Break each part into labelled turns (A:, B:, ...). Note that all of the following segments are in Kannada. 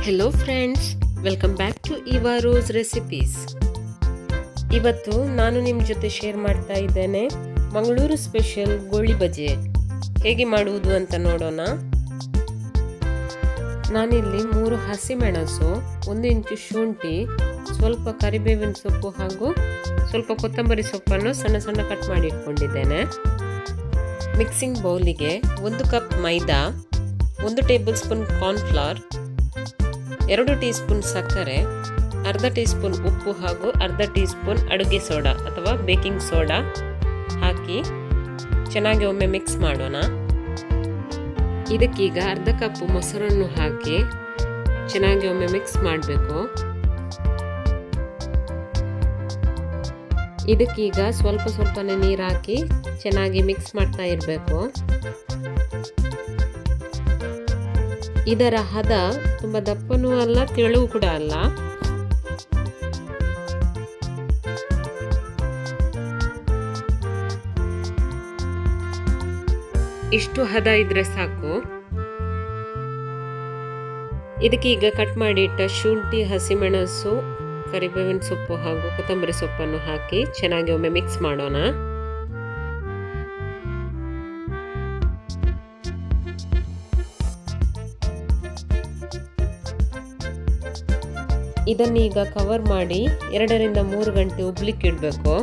A: Hello friends, welcome back to Evarose recipes. ಇವತ್ತು ನಾನು ನಿಮ್ಮ ಜೊತೆ ಶೇರ್ ಮಾಡ್ತಾ ಇದ್ದೇನೆ ಮಂಗಳೂರು ಸ್ಪೆಷಲ್ ಗೋಳಿಬಜೆ ಹೇಗೆ ಮಾಡುವುದು ಅಂತ ನೋಡೋಣ. ನಾನಿಲ್ಲಿ 3 ಹಸಿಮೆಣಸು, 1 ಇಂಚು ಶುಂಠಿ, ಸ್ವಲ್ಪ ಕರಿಬೇವಿನ ಸೊಪ್ಪು ಹಾಗೂ ಸ್ವಲ್ಪ ಕೊತ್ತಂಬರಿ ಸೊಪ್ಪನ್ನು ಸಣ್ಣ ಸಣ್ಣ ಕಟ್ ಮಾಡಿ ಇಟ್ಕೊಂಡಿದ್ದೇನೆ. ಮಿಕ್ಸಿಂಗ್ ಬೌಲಿಗೆ 1 ಕಪ್ ಮೈದಾ, 1 table spoon cornflour, 2 tea spoon ಸಕ್ಕರೆ, ಅರ್ಧ ಟೀ ಸ್ಪೂನ್ ಉಪ್ಪು ಹಾಗೂ ಅರ್ಧ ಟೀ ಸ್ಪೂನ್ ಅಡುಗೆ ಸೋಡಾ ಅಥವಾ ಬೇಕಿಂಗ್ ಸೋಡಾ ಹಾಕಿ ಚೆನ್ನಾಗಿ ಒಮ್ಮೆ ಮಿಕ್ಸ್ ಮಾಡೋಣ. ಇದಕ್ಕೀಗ ಅರ್ಧ ಕಪ್ ಮೊಸರನ್ನು ಹಾಕಿ ಚೆನ್ನಾಗಿ ಒಮ್ಮೆ ಮಿಕ್ಸ್ ಮಾಡಬೇಕು. ಇದಕ್ಕೀಗ ಸ್ವಲ್ಪ ಸ್ವಲ್ಪನೇ ನೀರು ಹಾಕಿ ಚೆನ್ನಾಗಿ ಮಿಕ್ಸ್ ಮಾಡ್ತಾ ಇರಬೇಕು. ಇದರ ಹದ ತುಂಬ ದಪ್ಪನೂ ಅಲ್ಲ, ತೆಳುವು ಕೂಡ ಅಲ್ಲ. ಇಷ್ಟು ಹದ ಇದ್ರೆ ಸಾಕು. ಇದಕ್ಕೆ ಈಗ ಕಟ್ ಮಾಡಿ ಇಟ್ಟ ಶುಂಠಿ, ಹಸಿಮೆಣಸು, ಕರಿಬೇವಿನ ಸೊಪ್ಪು ಹಾಗೂ ಕೊತ್ತಂಬರಿ ಸೊಪ್ಪನ್ನು ಹಾಕಿ ಚೆನ್ನಾಗಿ ಒಮ್ಮೆ ಮಿಕ್ಸ್ ಮಾಡೋಣ. ಇದನ್ನೀಗ ಕವರ್ ಮಾಡಿ 2 ರಿಂದ 3 ಗಂಟೆ ಉಬ್ಲಿಕ್ಕೆ ಇಡಬೇಕು.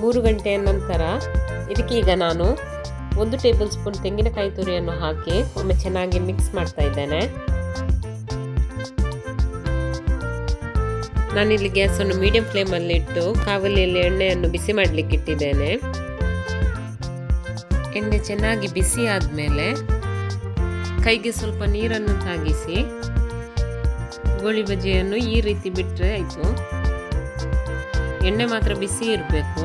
A: 3 ಗಂಟೆಯ ನಂತರ ಇದಕ್ಕೀಗ ನಾನು 1 ಟೇಬಲ್ ಸ್ಪೂನ್ ತೆಂಗಿನಕಾಯಿ ತುರಿಯನ್ನು ಹಾಕಿ ಒಮ್ಮೆ ಚೆನ್ನಾಗಿ ಮಿಕ್ಸ್ ಮಾಡ್ತಾ ಇದ್ದೇನೆ. ನಾನಿಲ್ಲಿ ಗ್ಯಾಸನ್ನು ಮೀಡಿಯಂ ಫ್ಲೇಮಲ್ಲಿ ಇಟ್ಟು ಕಾವಲಿಯಲ್ಲಿ ಎಣ್ಣೆಯನ್ನು ಬಿಸಿ ಮಾಡಲಿಕ್ಕೆ ಇಟ್ಟಿದ್ದೇನೆ. ಎಣ್ಣೆ ಚೆನ್ನಾಗಿ ಬಿಸಿ ಆದಮೇಲೆ ಕೈಗೆ ಸ್ವಲ್ಪ ನೀರನ್ನು ತಾಗಿಸಿ ಗೋಳಿ ಬಜೆಯನ್ನು ಈ ರೀತಿ ಬಿಟ್ಟರೆ ಆಯಿತು. ಎಣ್ಣೆ ಮಾತ್ರ ಬಿಸಿ ಇರಬೇಕು.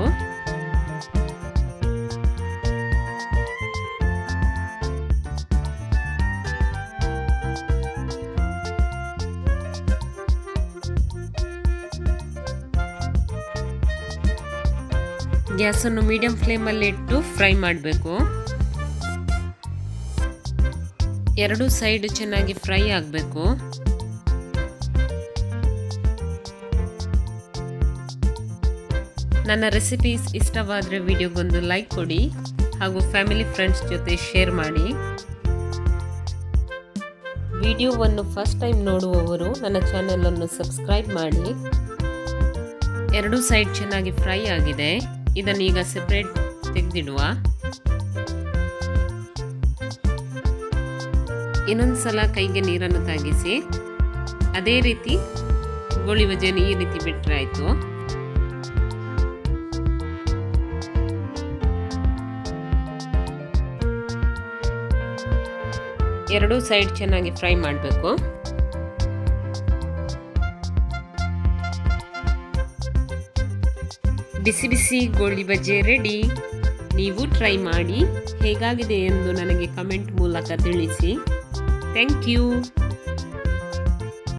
A: ಗ್ಯಾಸನ್ನು ಮೀಡಿಯಂ ಫ್ಲೇಮಲ್ಲಿ ಇಟ್ಟು ಫ್ರೈ ಮಾಡಬೇಕು. 2 ಸೈಡ್ ಚೆನ್ನಾಗಿ ಫ್ರೈ ಆಗಬೇಕು. ನನ್ನ ರೆಸಿಪೀಸ್ ಇಷ್ಟವಾದರೆ ವಿಡಿಯೋಗೊಂದು ಲೈಕ್ ಕೊಡಿ ಹಾಗೂ ಫ್ಯಾಮಿಲಿ ಫ್ರೆಂಡ್ಸ್ ಜೊತೆ ಶೇರ್ ಮಾಡಿ. ವಿಡಿಯೋವನ್ನು ಫಸ್ಟ್ ಟೈಮ್ ನೋಡುವವರು ನನ್ನ ಚಾನೆಲನ್ನು ಸಬ್ಸ್ಕ್ರೈಬ್ ಮಾಡಿ. 2 ಸೈಡ್ ಚೆನ್ನಾಗಿ ಫ್ರೈ ಆಗಿದೆ. ಇದನ್ನೀಗ ಸೆಪರೇಟ್ ತೆಗೆದಿಡುವ. ಇನ್ನೊಂದ್ಸಲ ಕೈಗೆ ನೀರನ್ನು ತಾಗಿಸಿ ಅದೇ ರೀತಿ ಗೋಳಿ ಬಜೆಯನ್ನು ಈ ರೀತಿ ಬಿಟ್ಟರೆ ಆಯಿತು. ಎರಡೂ ಸೈಡ್ ಚೆನ್ನಾಗಿ ಫ್ರೈ ಮಾಡಬೇಕು. ಬಿಸಿ ಬಿಸಿ ಗೋಳಿ ಬಜೆ ರೆಡಿ. ನೀವು ಟ್ರೈ ಮಾಡಿ ಹೇಗಾಗಿದೆ ಎಂದು ನನಗೆ ಕಮೆಂಟ್ ಮೂಲಕ ತಿಳಿಸಿ. Thank you.